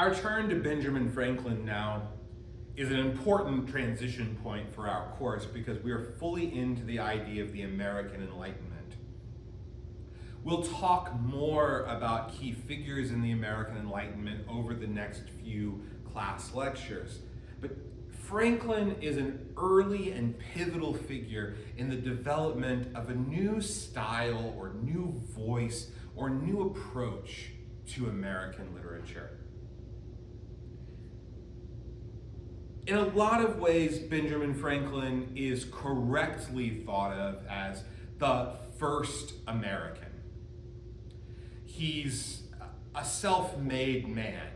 Our turn to Benjamin Franklin now is an important transition point for our course because we are fully into the idea of the American Enlightenment. We'll talk more about key figures in the American Enlightenment over the next few class lectures, but Franklin is an early and pivotal figure in the development of a new style or new voice or new approach to American literature. In a lot of ways, Benjamin Franklin is correctly thought of as the first American. He's a self-made man,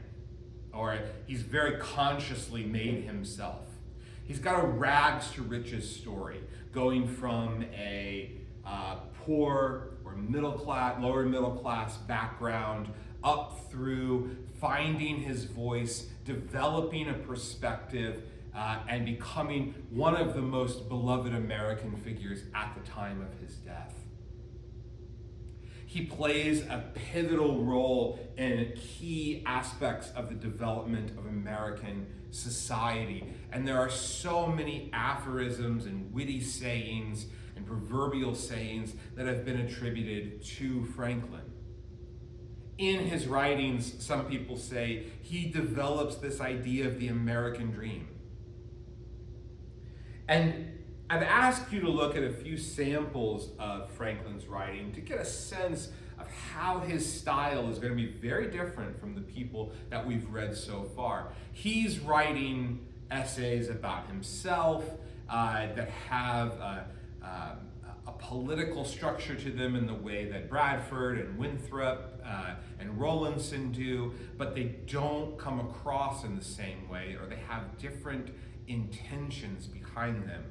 or he's very consciously made himself. He's got a rags to riches story, going from a poor or middle class, lower middle class background up through finding his voice, developing a perspective, and becoming one of the most beloved American figures at the time of his death. He plays a pivotal role in key aspects of the development of American society. And there are so many aphorisms and witty sayings and proverbial sayings that have been attributed to Franklin. In his writings, some people say he develops this idea of the American dream. And I've asked you to look at a few samples of Franklin's writing to get a sense of how his style is going to be very different from the people that we've read so far. He's writing essays about himself that have a political structure to them in the way that Bradford and Winthrop and Rowlandson do, but they don't come across in the same way, or they have different intentions behind them.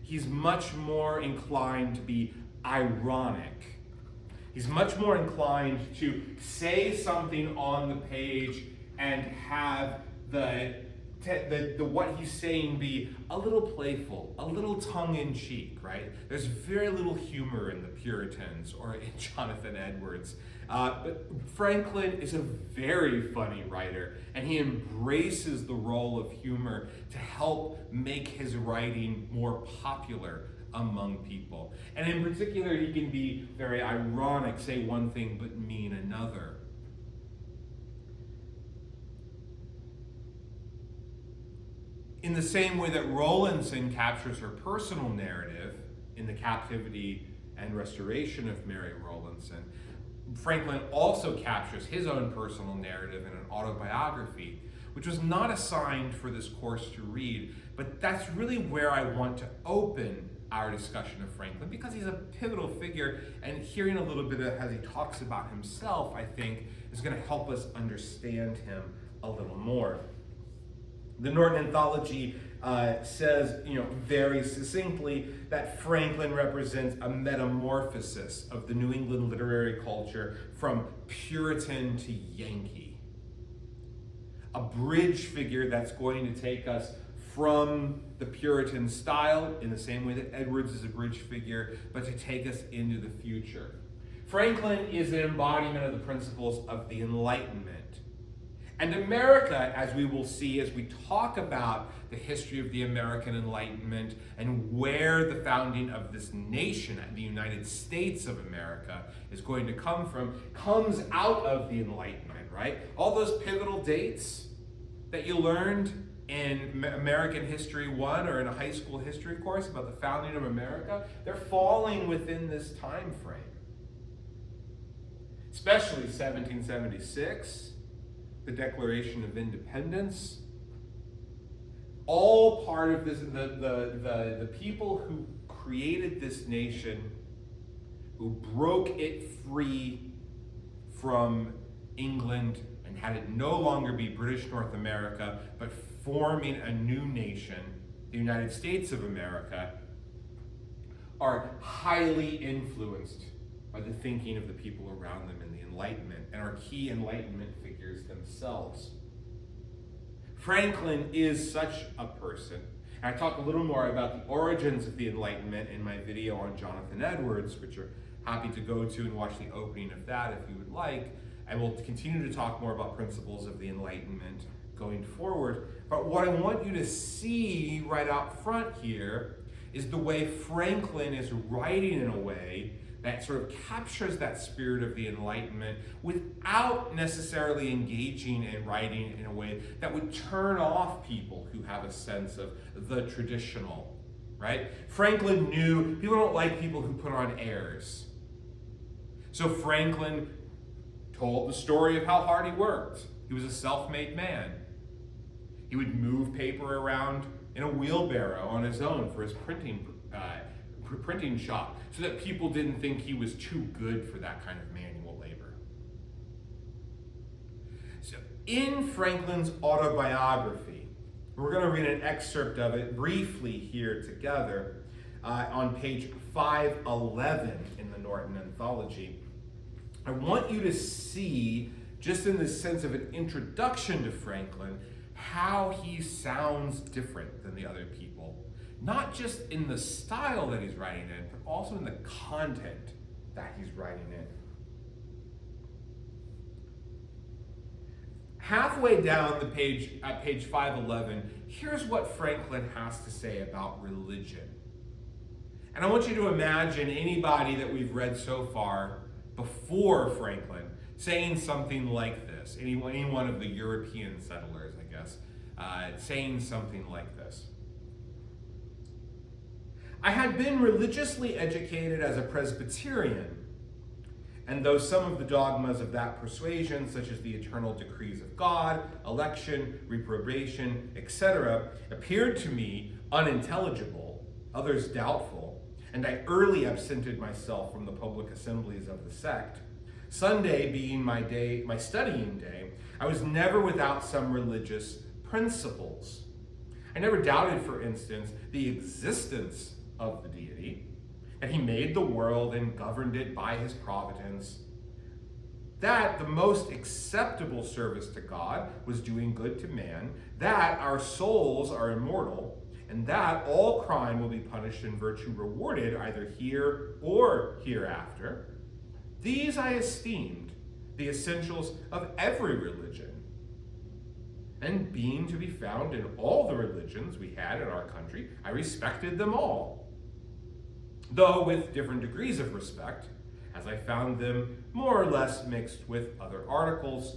He's much more inclined to be ironic. He's much more inclined to say something on the page and have the what he's saying be a little playful, a little tongue-in-cheek, right? There's very little humor in the Puritans or in Jonathan Edwards. But Franklin is a very funny writer, and he embraces the role of humor to help make his writing more popular among people. And in particular, he can be very ironic, say one thing but mean another. In the same way that Rowlandson captures her personal narrative in The Captivity and Restoration of Mary Rowlandson, Franklin also captures his own personal narrative in an autobiography, which was not assigned for this course to read, but that's really where I want to open our discussion of Franklin, because he's a pivotal figure, and hearing a little bit of as he talks about himself, I think, is going to help us understand him a little more. The Norton Anthology says, very succinctly that Franklin represents a metamorphosis of the New England literary culture from Puritan to Yankee. A bridge figure that's going to take us from the Puritan style in the same way that Edwards is a bridge figure, but to take us into the future. Franklin is an embodiment of the principles of the Enlightenment. And America, as we will see as we talk about the history of the American Enlightenment and where the founding of this nation, the United States of America, is going to come from, comes out of the Enlightenment, right? All those pivotal dates that you learned in American History 1 or in a high school history course about the founding of America, they're falling within this time frame. Especially 1776. The Declaration of Independence, all part of this, the people who created this nation, who broke it free from England and had it no longer be British North America, but forming a new nation, the United States of America, are highly influenced by the thinking of the people around them in the Enlightenment, and are key Enlightenment figures themselves. Franklin is such a person. And I talk a little more about the origins of the Enlightenment in my video on Jonathan Edwards, which you're happy to go to and watch the opening of that if you would like. and we'll continue to talk more about principles of the Enlightenment going forward. But what I want you to see right out front here is the way Franklin is writing in a way that sort of captures that spirit of the Enlightenment without necessarily engaging and writing in a way that would turn off people who have a sense of the traditional, right? Franklin knew people don't like people who put on airs. So Franklin told the story of how hard he worked. He was a self-made man. He would move paper around in a wheelbarrow on his own for his printing shop so that people didn't think he was too good for that kind of manual labor. So in Franklin's Autobiography, we're going to read an excerpt of it briefly here together on page 511 in the Norton Anthology. I want you to see, just in the sense of an introduction to Franklin, how he sounds different than the other people. Not just in the style that he's writing in, but also in the content that he's writing in. Halfway down the page, at page 511, here's what Franklin has to say about religion. And I want you to imagine anybody that we've read so far before Franklin saying something like this. Any one of the European settlers, I guess, saying something like this. I had been religiously educated as a Presbyterian, and though some of the dogmas of that persuasion, such as the eternal decrees of God, election, reprobation, etc., appeared to me unintelligible, others doubtful, and I early absented myself from the public assemblies of the sect, Sunday being my studying day, I was never without some religious principles. I never doubted, for instance, the existence of the deity, that he made the world and governed it by his providence, that the most acceptable service to God was doing good to man, that our souls are immortal, and that all crime will be punished and virtue rewarded either here or hereafter. These I esteemed the essentials of every religion, and being to be found in all the religions we had in our country, I respected them all, though with different degrees of respect, as I found them more or less mixed with other articles,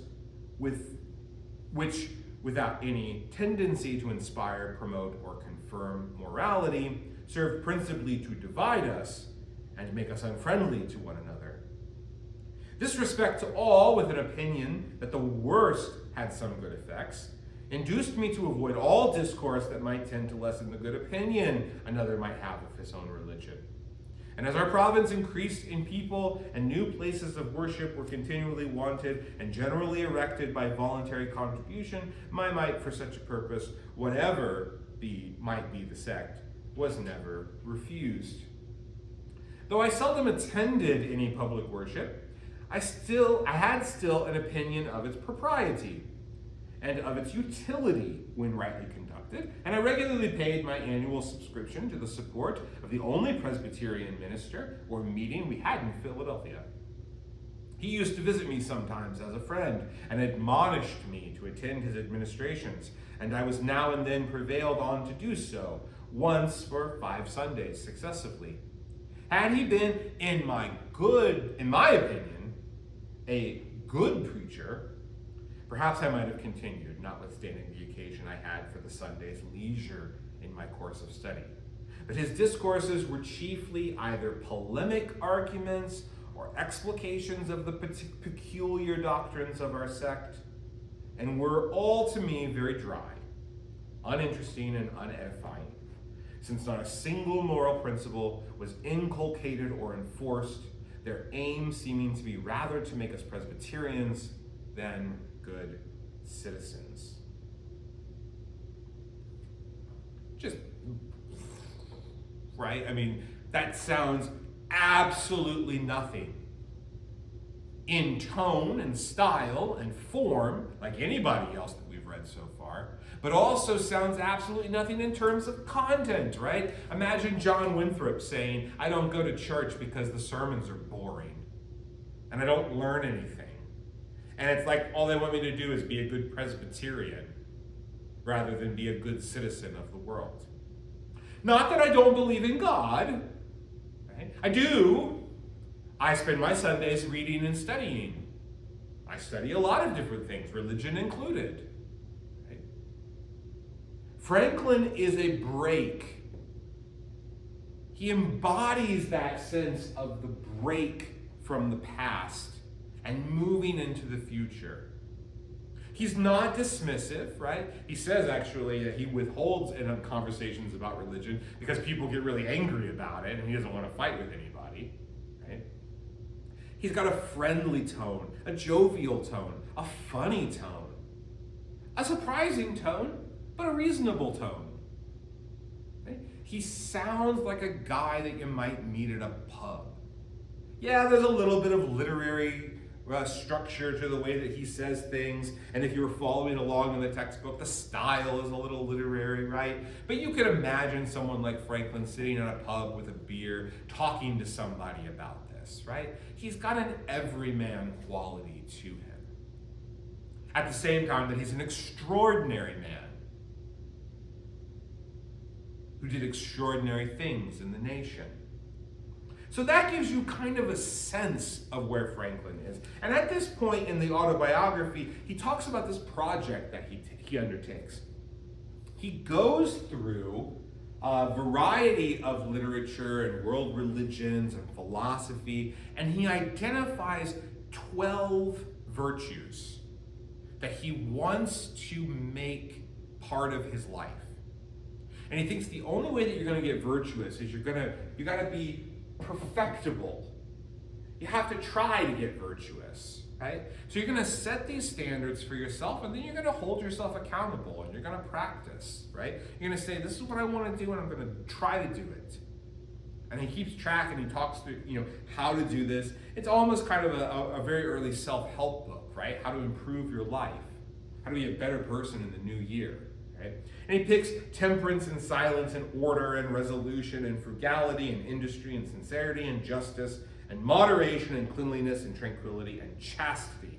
which, without any tendency to inspire, promote, or confirm morality, served principally to divide us and make us unfriendly to one another. This respect to all, with an opinion that the worst had some good effects, induced me to avoid all discourse that might tend to lessen the good opinion another might have of his own religion. And as our province increased in people and new places of worship were continually wanted and generally erected by voluntary contribution, my might for such a purpose, whatever might be the sect, was never refused. Though I seldom attended any public worship, I had still an opinion of its propriety and of its utility when rightly conducted, and I regularly paid my annual subscription to the support of the only Presbyterian minister or meeting we had in Philadelphia. He used to visit me sometimes as a friend and admonished me to attend his administrations, and I was now and then prevailed on to do so, once for 5 Sundays successively. Had he been, in my opinion, a good preacher, perhaps I might have continued, notwithstanding the occasion I had for the Sunday's leisure in my course of study. But his discourses were chiefly either polemic arguments or explications of the peculiar doctrines of our sect, and were all to me very dry, uninteresting, and unedifying, since not a single moral principle was inculcated or enforced, their aim seeming to be rather to make us Presbyterians than good citizens. Just, right? I mean, that sounds absolutely nothing in tone and style and form, like anybody else that we've read so far, but also sounds absolutely nothing in terms of content, right? Imagine John Winthrop saying, I don't go to church because the sermons are boring and I don't learn anything. And it's like all they want me to do is be a good Presbyterian rather than be a good citizen of the world. Not that I don't believe in God. Right? I do. I spend my Sundays reading and studying. I study a lot of different things, religion included. Right? Franklin is a break. He embodies that sense of the break from the past and moving into the future. He's not dismissive, right? He says actually that he withholds in conversations about religion because people get really angry about it and he doesn't want to fight with anybody, right? He's got a friendly tone, a jovial tone, a funny tone, a surprising tone, but a reasonable tone. Right? He sounds like a guy that you might meet at a pub. Yeah, there's a little bit of literary structure to the way that he says things, and if you were following along in the textbook, the style is a little literary, right? But you could imagine someone like Franklin sitting in a pub with a beer, talking to somebody about this, right? He's got an everyman quality to him. At the same time that he's an extraordinary man who did extraordinary things in the nation. So that gives you kind of a sense of where Franklin is. And at this point in the autobiography, he talks about this project that he undertakes. He goes through a variety of literature and world religions and philosophy, and he identifies 12 virtues that he wants to make part of his life. And he thinks the only way that you're going to get virtuous is you got to be perfectible. You have to try to get virtuous, right? So you're going to set these standards for yourself, and then you're going to hold yourself accountable, and you're going to practice, right? You're going to say, this is what I want to do, and I'm going to try to do it. And he keeps track, and he talks through, how to do this. It's almost kind of a very early self-help book, right? How to improve your life, how to be a better person in the new year. Right? And he picks temperance and silence and order and resolution and frugality and industry and sincerity and justice and moderation and cleanliness and tranquility and chastity.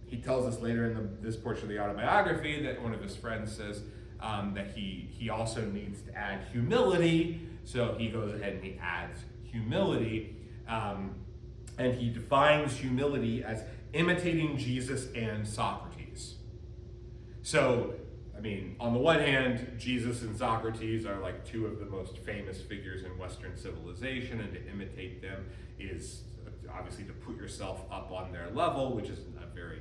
He tells us later in this portion of the autobiography that one of his friends says that he also needs to add humility, so he goes ahead and he adds humility, and he defines humility as imitating Jesus and Socrates. So, on the one hand, Jesus and Socrates are like two of the most famous figures in Western civilization, and to imitate them is obviously to put yourself up on their level, which is a very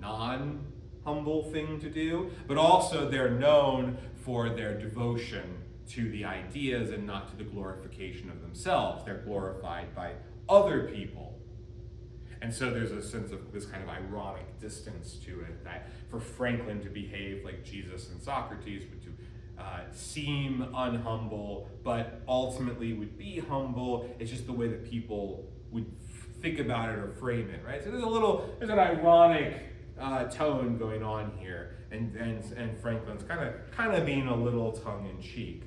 non-humble thing to do, but also they're known for their devotion to the ideas and not to the glorification of themselves. They're glorified by other people. And so there's a sense of this kind of ironic distance to it, that for Franklin to behave like Jesus and Socrates would to seem unhumble, but ultimately would be humble. It's just the way that people would think about it or frame it, right? So there's an ironic tone going on here, and Franklin's kind of being a little tongue-in-cheek.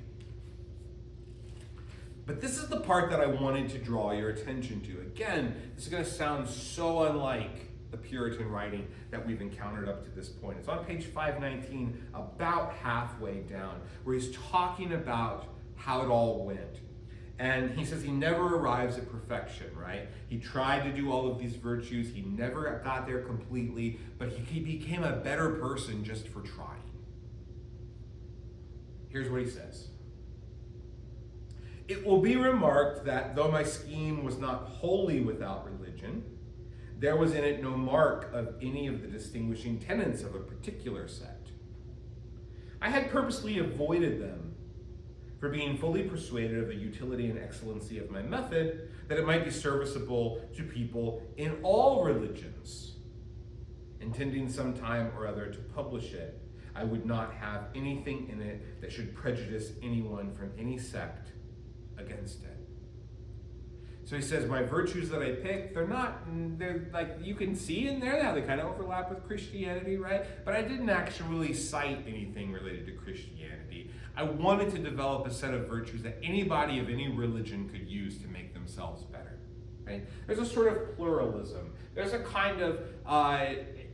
But this is the part that I wanted to draw your attention to. Again, this is going to sound so unlike the Puritan writing that we've encountered up to this point. It's on page 519, about halfway down, where he's talking about how it all went. And he says he never arrives at perfection, right? He tried to do all of these virtues. He never got there completely, but he became a better person just for trying. Here's what he says. It will be remarked that though my scheme was not wholly without religion, there was in it no mark of any of the distinguishing tenets of a particular sect. I had purposely avoided them, for being fully persuaded of the utility and excellency of my method, that it might be serviceable to people in all religions. Intending some time or other to publish it, I would not have anything in it that should prejudice anyone from any sect against it. So he says, my virtues that I picked, they're like, you can see in there how they kind of overlap with Christianity, right? But I didn't actually cite anything related to Christianity. I wanted to develop a set of virtues that anybody of any religion could use to make themselves better. right? There's a sort of pluralism. There's a kind of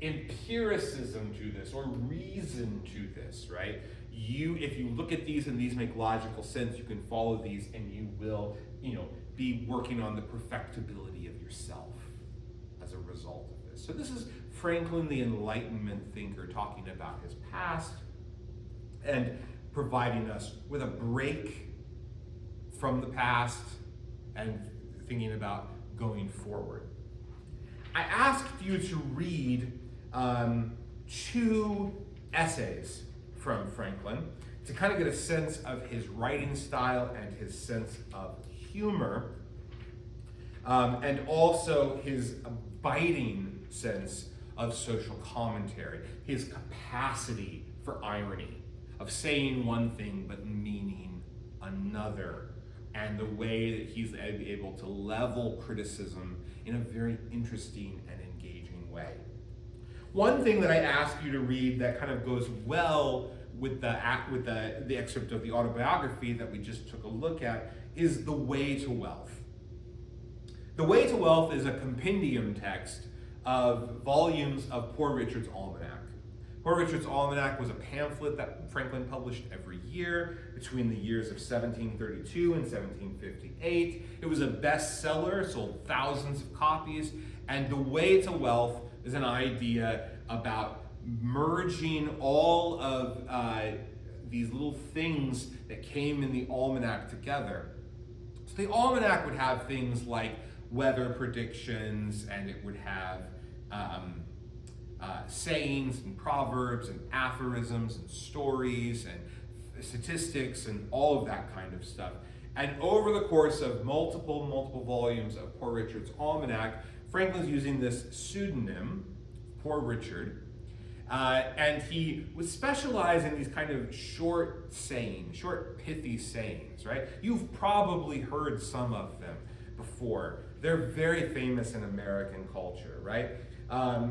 empiricism to this, or reason to this, right? If you look at these and these make logical sense, you can follow these and you will, be working on the perfectibility of yourself as a result of this. So this is Franklin, the Enlightenment thinker, talking about his past and providing us with a break from the past and thinking about going forward. I asked you to read 2 essays from Franklin to kind of get a sense of his writing style and his sense of humor, and also his abiding sense of social commentary, his capacity for irony, of saying one thing but meaning another, and the way that he's able to level criticism in a very interesting and engaging way. One thing that I asked you to read that kind of goes well with the excerpt of the autobiography that we just took a look at is The Way to Wealth. The Way to Wealth is a compendium text of volumes of Poor Richard's Almanac. Poor Richard's Almanac was a pamphlet that Franklin published every year between the years of 1732 and 1758. It was a bestseller, sold thousands of copies, and The Way to Wealth is an idea about merging all of these little things that came in the almanac together. So the almanac would have things like weather predictions, and it would have sayings and proverbs and aphorisms and stories and statistics and all of that kind of stuff. And over the course of multiple volumes of Poor Richard's Almanac, Franklin's using this pseudonym, Poor Richard, and he would specialize in these kind of short sayings, short pithy sayings, right? You've probably heard some of them before. They're very famous in American culture, right?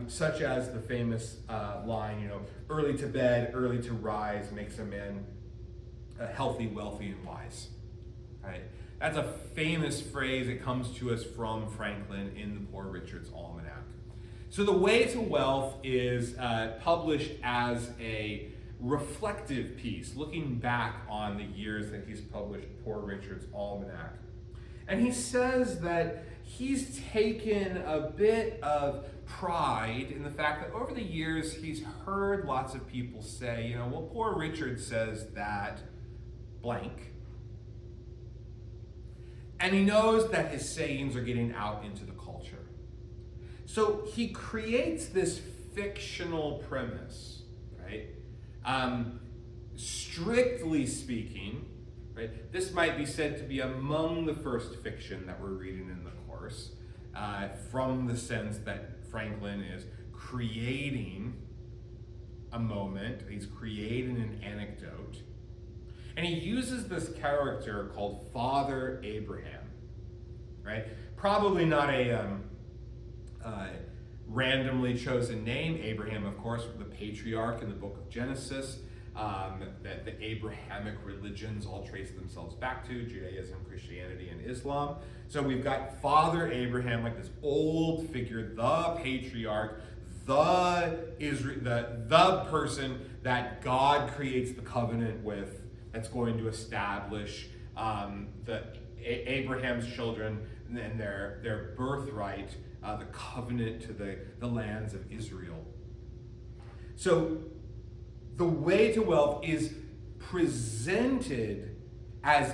Such as the famous line, early to bed, early to rise makes a man healthy, wealthy, and wise, right? That's a famous phrase that comes to us from Franklin in the Poor Richard's Almanac. So The Way to Wealth is published as a reflective piece, looking back on the years that he's published Poor Richard's Almanac. And he says that he's taken a bit of pride in the fact that over the years he's heard lots of people say, well, Poor Richard says that blank. And he knows that his sayings are getting out into the culture. So he creates this fictional premise, right? Strictly speaking, right, this might be said to be among the first fiction that we're reading in the course, from the sense that Franklin is creating a moment, he's creating an anecdote, and he uses this character called Father Abraham, right? Probably not a randomly chosen name. Abraham, of course, the patriarch in the book of Genesis, that the Abrahamic religions all trace themselves back to, Judaism, Christianity, and Islam. So we've got Father Abraham, like this old figure, the patriarch, the person that God creates the covenant with, that's going to establish Abraham's children and their birthright, the covenant to the lands of Israel. So The Way to Wealth is presented as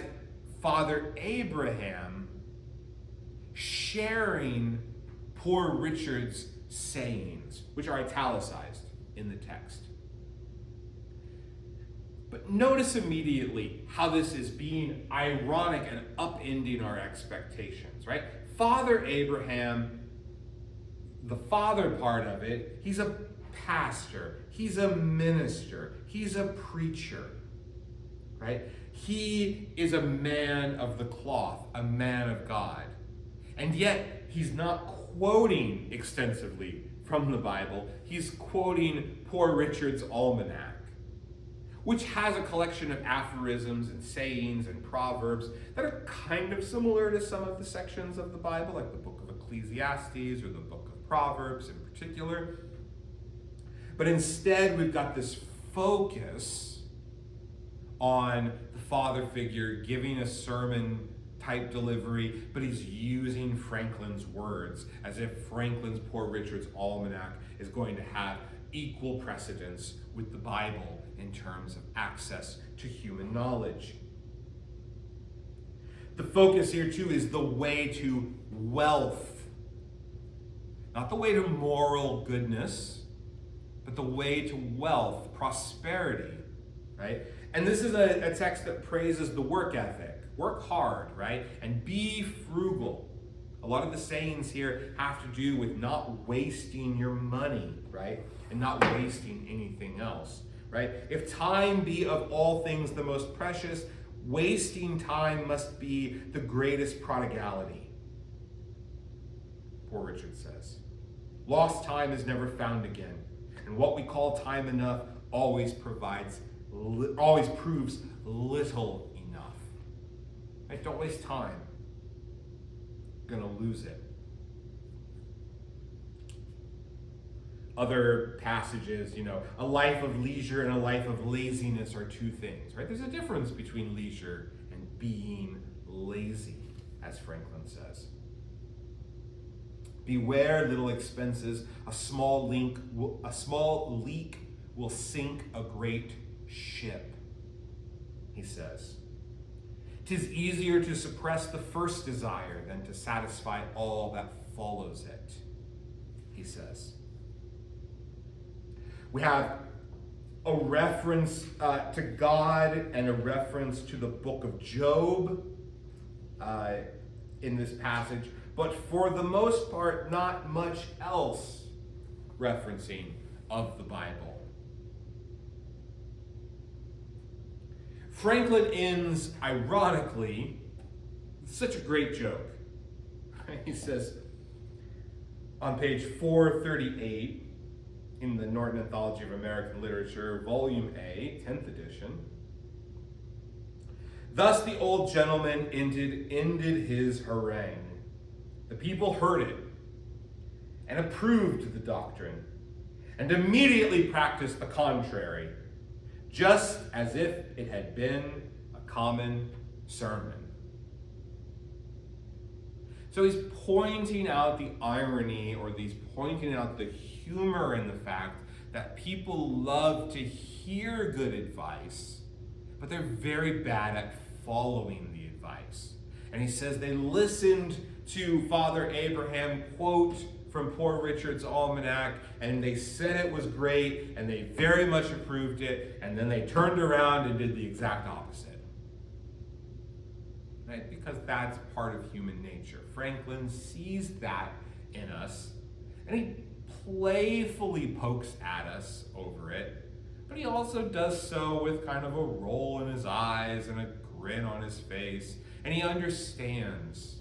Father Abraham sharing Poor Richard's sayings, which are italicized in the text. But notice immediately how this is being ironic and upending our expectations, right? Father Abraham, the father part of it, he's a pastor, he's a minister, he's a preacher, right? He is a man of the cloth, a man of God. And yet, he's not quoting extensively from the Bible, he's quoting Poor Richard's Almanac, which has a collection of aphorisms and sayings and proverbs that are kind of similar to some of the sections of the Bible, like the book of Ecclesiastes or the book of Proverbs in particular. But instead, we've got this focus on the father figure giving a sermon type delivery, but he's using Franklin's words as if Franklin's Poor Richard's Almanac is going to have equal precedence with the Bible in terms of access to human knowledge. The focus here too is the way to wealth. Not the way to moral goodness, but the way to wealth, prosperity, right? And this is a text that praises the work ethic. Work hard, right? And be frugal. A lot of the sayings here have to do with not wasting your money, right? And not wasting anything else, right? If time be of all things the most precious, wasting time must be the greatest prodigality. Poor Richard says. Lost time is never found again. And what we call time enough always proves little enough. Right? Don't waste time. You're gonna lose it. Other passages, a life of leisure and a life of laziness are two things, right? There's a difference between leisure and being lazy, as Franklin says. Beware little expenses. A small leak will sink a great ship, he says. 'Tis easier to suppress the first desire than to satisfy all that follows it, he says. We have a reference to God and a reference to the book of Job in this passage, but for the most part, not much else referencing of the Bible. Franklin ends, ironically, with such a great joke. He says on page 438, in the Norton Anthology of American Literature, Volume A, 10th edition. Thus the old gentleman ended his harangue. The people heard it and approved the doctrine and immediately practiced the contrary, just as if it had been a common sermon. So he's pointing out the irony, or he's pointing out the humor in the fact that people love to hear good advice, but they're very bad at following the advice. And he says they listened to Father Abraham quote from Poor Richard's Almanac, and they said it was great, and they very much approved it, and then they turned around and did the exact opposite. Right? Because that's part of human nature. Franklin sees that in us, and he playfully pokes at us over it, but he also does so with kind of a roll in his eyes and a grin on his face, and he understands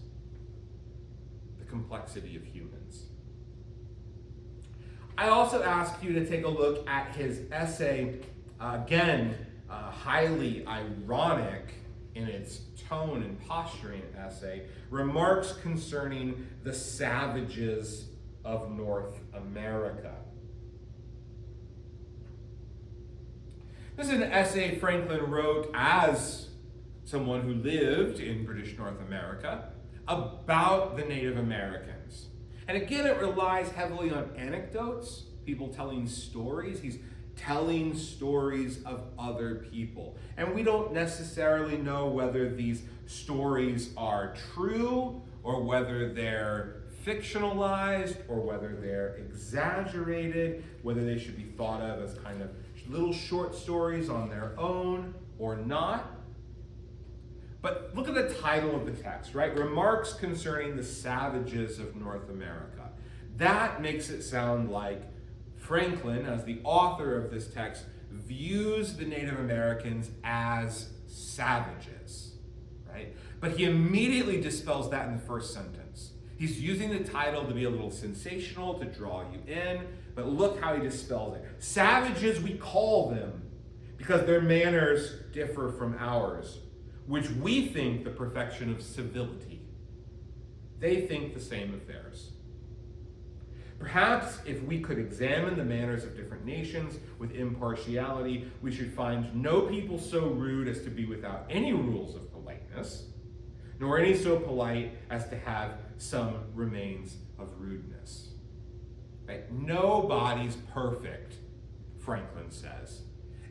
the complexity of humans. I also ask you to take a look at his essay, again, highly ironic in its tone and posturing essay, Remarks Concerning the Savages of North America. This is an essay Franklin wrote as someone who lived in British North America about the Native Americans. And again, it relies heavily on anecdotes, people telling stories. He's telling stories of other people. And we don't necessarily know whether these stories are true or whether they're fictionalized or whether they're exaggerated, whether they should be thought of as kind of little short stories on their own or not. But look at the title of the text, right? Remarks Concerning the Savages of North America. That makes it sound like Franklin, as the author of this text, views the Native Americans as savages, right? But he immediately dispels that in the first sentence. He's using the title to be a little sensational, to draw you in, but look how he dispels it. Savages we call them because their manners differ from ours, which we think the perfection of civility. They think the same of theirs. Perhaps if we could examine the manners of different nations with impartiality, we should find no people so rude as to be without any rules of politeness, nor any so polite as to have some remains of rudeness. Right? Nobody's perfect, Franklin says.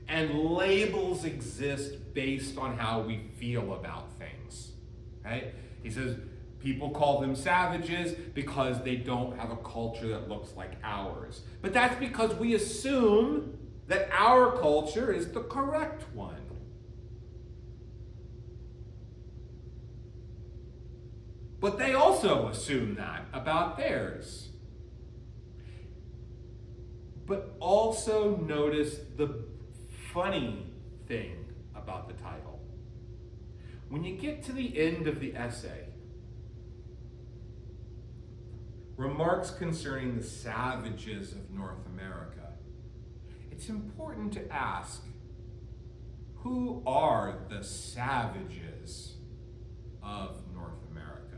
And labels exist based on how we feel about things. Right? He says people call them savages because they don't have a culture that looks like ours. But that's because we assume that our culture is the correct one. But they also assume that about theirs. But also notice the funny thing about the title. When you get to the end of the essay, remarks concerning the savages of North America, it's important to ask, who are the savages of North America?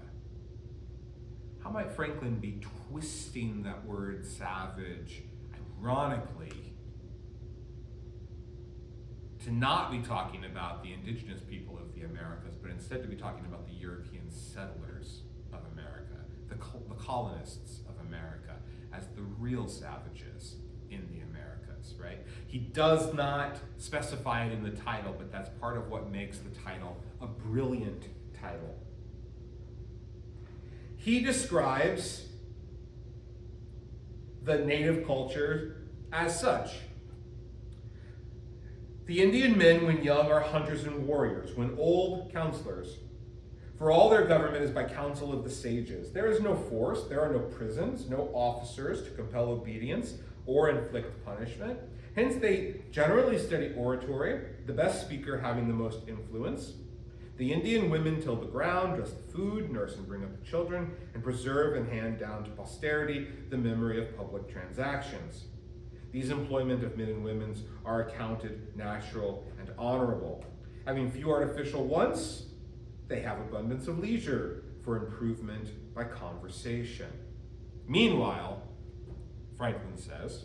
How might Franklin be twisting that word savage, ironically, to not be talking about the indigenous people of the Americas, but instead to be talking about the European settlers of America, the colonists of America, as the real savages in the Americas, right? He does not specify it in the title, but that's part of what makes the title a brilliant title. He describes the native culture as such. The Indian men, when young, are hunters and warriors, when old, counselors. For all their government is by counsel of the sages. There is no force, there are no prisons, no officers to compel obedience or inflict punishment. Hence they generally study oratory, the best speaker having the most influence. The Indian women till the ground, dress the food, nurse and bring up the children, and preserve and hand down to posterity the memory of public transactions. These employment of men and women are accounted natural and honorable. Having few artificial wants, they have abundance of leisure for improvement by conversation. Meanwhile, Franklin says,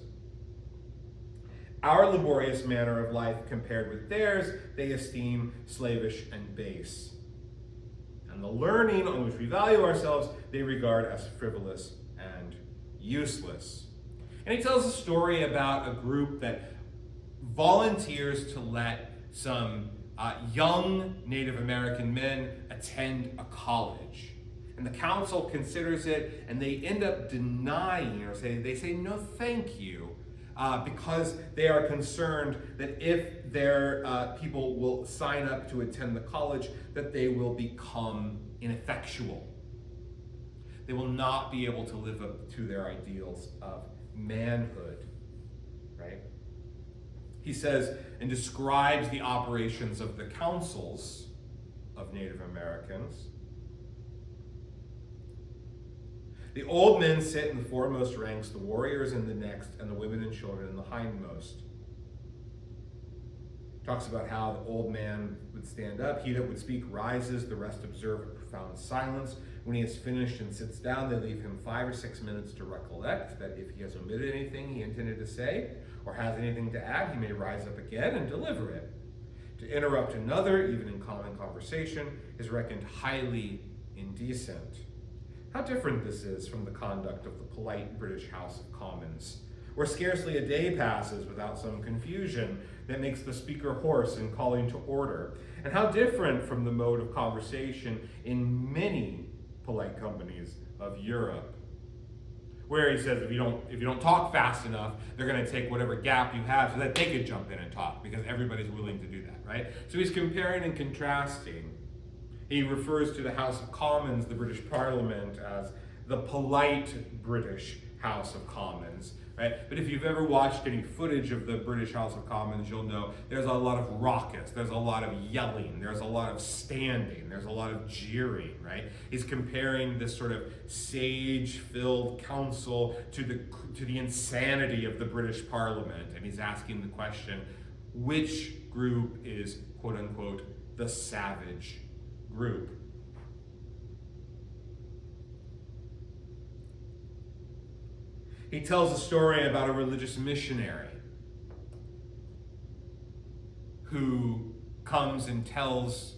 our laborious manner of life compared with theirs, they esteem slavish and base. And the learning on which we value ourselves, they regard as frivolous and useless. And he tells a story about a group that volunteers to let some young Native American men attend a college. And the council considers it, and they end up denying, or they say no thank you, because they are concerned that if their people will sign up to attend the college, that they will become ineffectual. They will not be able to live up to their ideals of manhood, right? He says and describes the operations of the councils of Native Americans. The old men sit in the foremost ranks, the warriors in the next, and the women and children in the hindmost. Talks about how the old man would stand up, he that would speak rises, the rest observe a profound silence. When he has finished and sits down, they leave him 5 or 6 minutes to recollect that if he has omitted anything he intended to say, or has anything to add, he may rise up again and deliver it. To interrupt another, even in common conversation, is reckoned highly indecent. How different this is from the conduct of the polite British House of Commons, where scarcely a day passes without some confusion that makes the speaker hoarse in calling to order, and how different from the mode of conversation in many polite companies of Europe, where he says if you don't talk fast enough, they're going to take whatever gap you have so that they could jump in and talk, because everybody's willing to do that, right? So he's comparing and contrasting. He refers to the House of Commons, the British Parliament, as the polite British House of Commons, right? But if you've ever watched any footage of the British House of Commons, you'll know there's a lot of raucous, there's a lot of yelling, there's a lot of standing, there's a lot of jeering, right? He's comparing this sort of sage-filled council to the insanity of the British Parliament, and he's asking the question, which group is, quote-unquote, the savage group? He tells a story about a religious missionary who comes and tells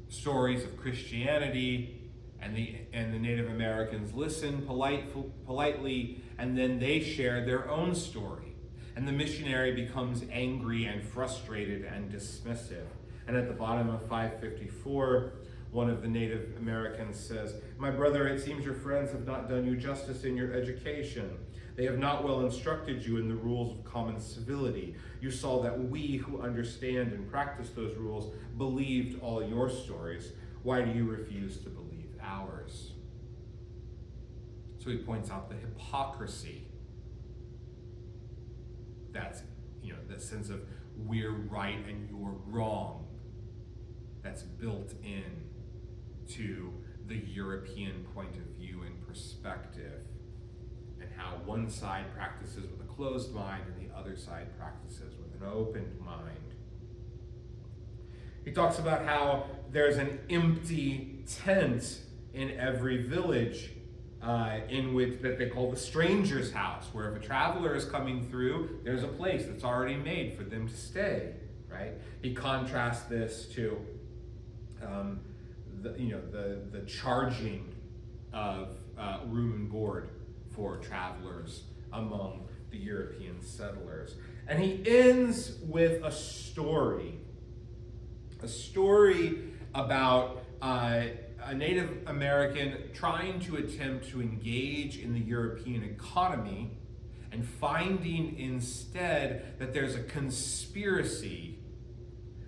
stories of Christianity, and the Native Americans listen politely, and then they share their own story. And the missionary becomes angry and frustrated and dismissive. And at the bottom of 554, one of the Native Americans says, "My brother, it seems your friends have not done you justice in your education. They have not well instructed you in the rules of common civility. You saw that we who understand and practice those rules believed all your stories. Why do you refuse to believe ours?" So he points out the hypocrisy. That's, the sense of we're right and you're wrong. That's built in to the European point of view and perspective, and how one side practices with a closed mind and the other side practices with an open mind. He talks about how there's an empty tent in every village in which that they call the stranger's house, where if a traveler is coming through, there's a place that's already made for them to stay, right? He contrasts this to the charging of room and board for travelers among the European settlers. And he ends with a story about a Native American trying to attempt to engage in the European economy and finding instead that there's a conspiracy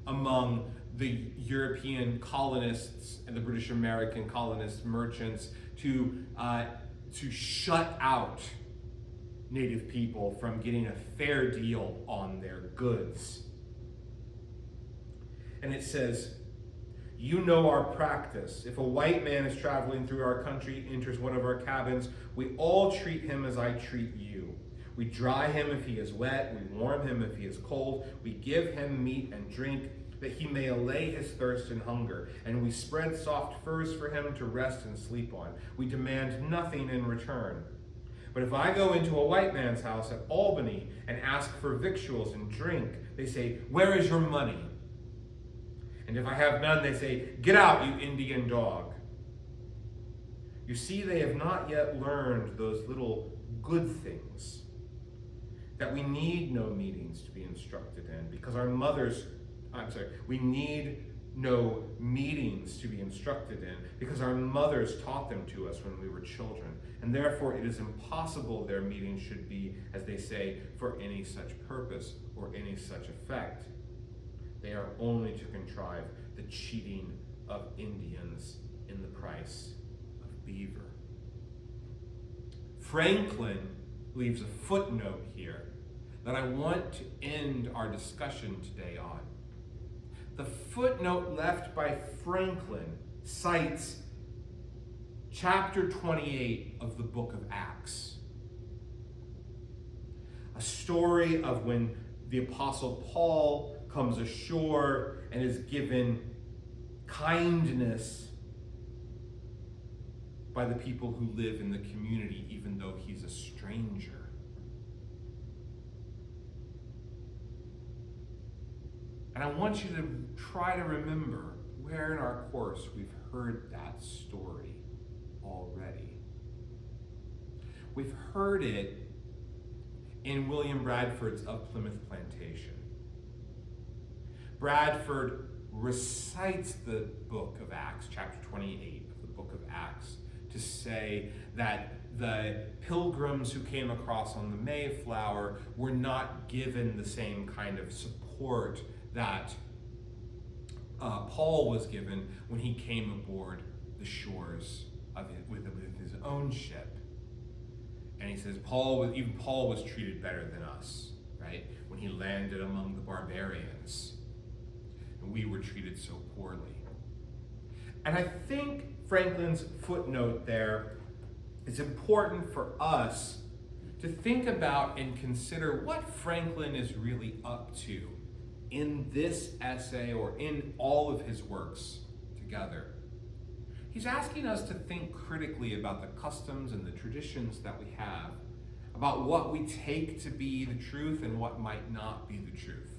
among the European colonists and the British American colonist merchants to shut out Native people from getting a fair deal on their goods. And it says, "You know our practice. If a white man is traveling through our country, enters one of our cabins, we all treat him as I treat you. We dry him if he is wet, we warm him if he is cold, we give him meat and drink, that he may allay his thirst and hunger, and we spread soft furs for him to rest and sleep on. We demand nothing in return. But if I go into a white man's house at Albany and ask for victuals and drink, they say, 'Where is your money?' And if I have none, they say, 'Get out, you Indian dog.' You see, they have not yet learned those little good things, that we need no meetings to be instructed in, because we need no meetings to be instructed in, because our mothers taught them to us when we were children, and therefore it is impossible their meetings should be, as they say, for any such purpose or any such effect. They are only to contrive the cheating of Indians in the price of beaver." Franklin leaves a footnote here that I want to end our discussion today on. The footnote left by Franklin cites chapter 28 of the book of Acts, a story of when the Apostle Paul comes ashore and is given kindness by the people who live in the community, even though he's a stranger. And I want you to try to remember where in our course we've heard that story already. We've heard it in William Bradford's Of Plymouth Plantation. Bradford recites the book of Acts, chapter 28 of the book of Acts, to say that the pilgrims who came across on the Mayflower were not given the same kind of support that Paul was given when he came aboard the shores of it with his own ship. And he says Paul was treated better than us, right? When he landed among the barbarians, and we were treated so poorly. And I think Franklin's footnote there is important for us to think about and consider what Franklin is really up to in this essay or in all of his works together. He's asking us to think critically about the customs and the traditions that we have, about what we take to be the truth and what might not be the truth.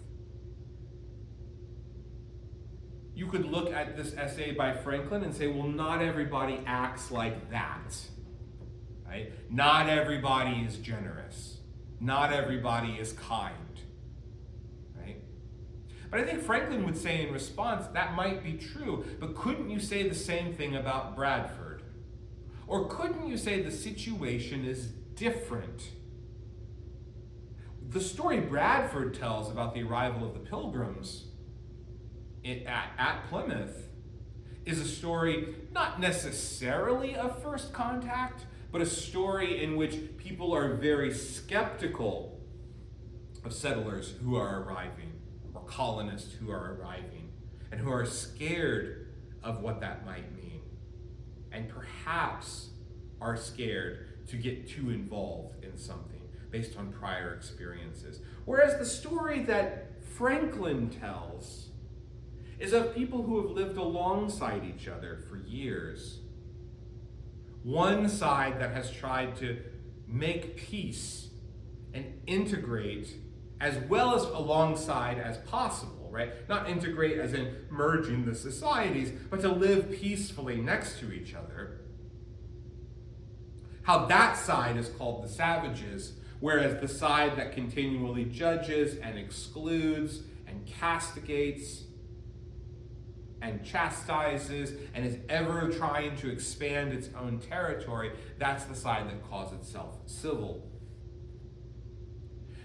You could look at this essay by Franklin and say, well, not everybody acts like that. Right? Not everybody is generous. Not everybody is kind. Right? But I think Franklin would say in response, that might be true, but couldn't you say the same thing about Bradford? Or couldn't you say the situation is different? The story Bradford tells about the arrival of the Pilgrims at Plymouth is a story not necessarily of first contact, but a story in which people are very skeptical of settlers who are arriving, or colonists who are arriving, and who are scared of what that might mean, and perhaps are scared to get too involved in something based on prior experiences. Whereas the story that Franklin tells is of people who have lived alongside each other for years. One side that has tried to make peace and integrate as well as alongside as possible, right? Not integrate as in merging the societies, but to live peacefully next to each other. How that side is called the savages, whereas the side that continually judges and excludes and castigates and chastises and is ever trying to expand its own territory, that's the side that calls itself civil.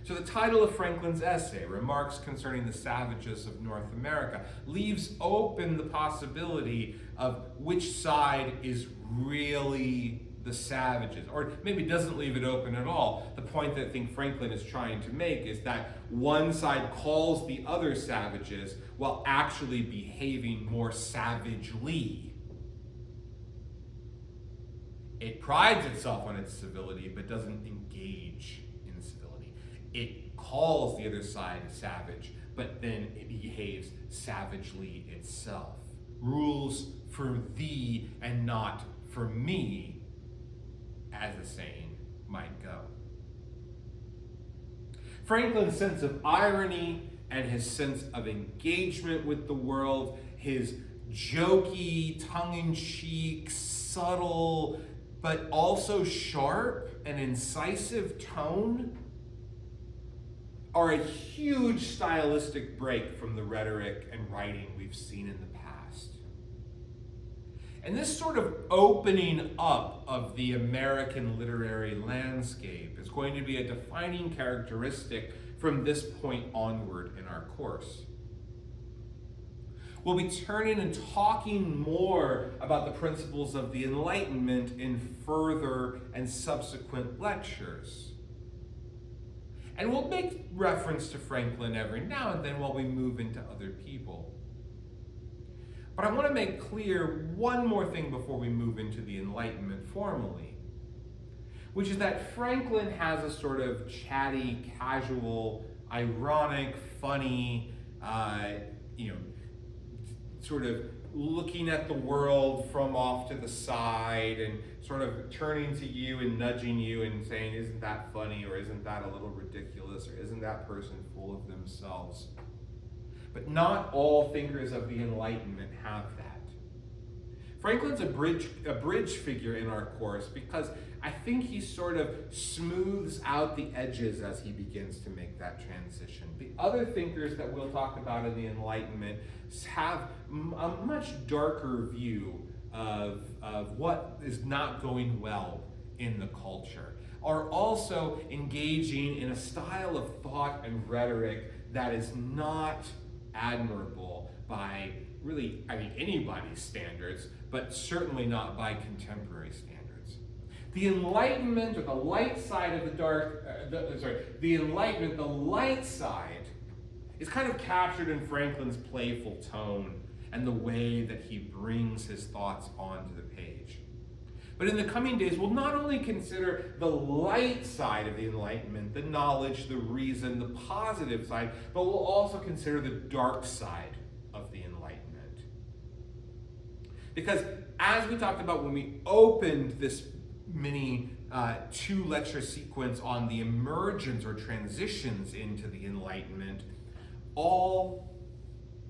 So the title of Franklin's essay, Remarks Concerning the Savages of North America, leaves open the possibility of which side is really the savages, or maybe doesn't leave it open at all. The point that I think Franklin is trying to make is that one side calls the other savages while actually behaving more savagely. It prides itself on its civility, but doesn't engage in civility. It calls the other side savage, but then it behaves savagely itself. Rules for thee and not for me, as the saying might go. Franklin's sense of irony and his sense of engagement with the world, his jokey, tongue-in-cheek, subtle, but also sharp and incisive tone are a huge stylistic break from the rhetoric and writing we've seen in the past. And this sort of opening up of the American literary landscape is going to be a defining characteristic from this point onward in our course. We'll be turning and talking more about the principles of the Enlightenment in further and subsequent lectures. And we'll make reference to Franklin every now and then while we move into other people. But I want to make clear one more thing before we move into the Enlightenment formally, which is that Franklin has a sort of chatty, casual, ironic, funny, sort of looking at the world from off to the side and sort of turning to you and nudging you and saying, isn't that funny, or isn't that a little ridiculous, or isn't that person full of themselves? But not all thinkers of the Enlightenment have that. Franklin's a bridge figure in our course because I think he sort of smooths out the edges as he begins to make that transition. The other thinkers that we'll talk about in the Enlightenment have a much darker view of what is not going well in the culture, are also engaging in a style of thought and rhetoric that is not admirable by really, anybody's standards, but certainly not by contemporary standards. The Enlightenment, or the light side of the Enlightenment, the light side, is kind of captured in Franklin's playful tone and the way that he brings his thoughts onto the page. But in the coming days, we'll not only consider the light side of the Enlightenment, the knowledge, the reason, the positive side, but we'll also consider the dark side of the Enlightenment. Because as we talked about when we opened this mini two-lecture sequence on the emergence or transitions into the Enlightenment, all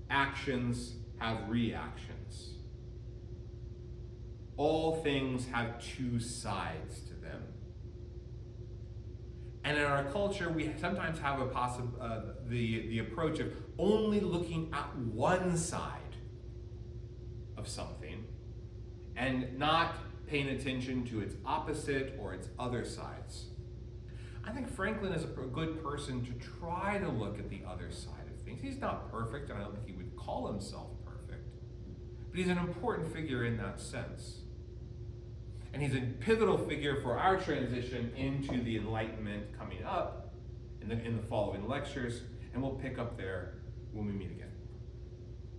actions have reactions. All things have two sides to them. And in our culture, we sometimes have the approach of only looking at one side of something and not paying attention to its opposite or its other sides. I think Franklin is a good person to try to look at the other side of things. He's not perfect, and I don't think he would call himself perfect, but he's an important figure in that sense. And he's a pivotal figure for our transition into the Enlightenment coming up in the following lectures, and we'll pick up there when we meet again.